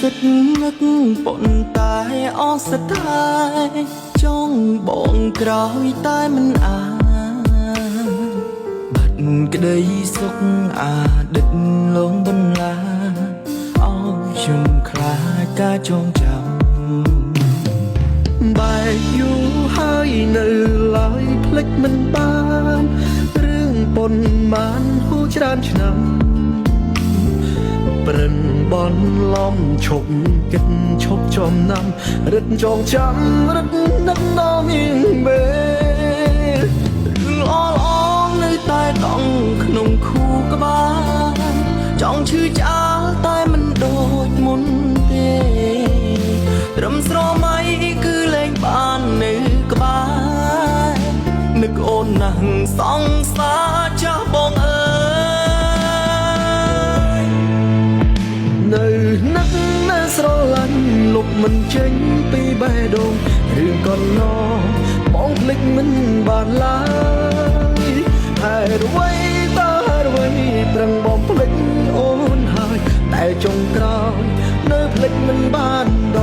សិតនឹកប៉ុន្តែអស់សត្យចង់បងក្រោយតែមិនអាចបាត់ក្តីសុខអាដិតលងបន្លាអោខ្ញុំខ្លាចការចងចាំបែកយូរហើយនៅឡើយភ្លេចមិនបានរឿងប៉ុន្មានហួច្រើនឆ្នាំព្រិនបនឡំឈប់គិតឈប់ចំណាំរឹតចងចាំរឹតនឹកដល់នាងមេរឿងល្អនៅតែដងក្នុងខួរក្បាលចង់ឈឺឆ្អាលតែមិនដូចមុនទេត្រឹមស្រមៃគឺលែងបាននៅក្បែរនឹកអូនណាស់សង្សារចាស់បងអើយនៅនឹកនៅស្រឡាញ់លុបមិនចេញពីបេះដូងរឿងកន្លងបងភ្លេចមិនបានឡើយហើយអ្វីតើអ្វីប្រឹងបងភ្លេចអូនហើយតែចុងក្រោយនៅភ្លេចមិនបានដ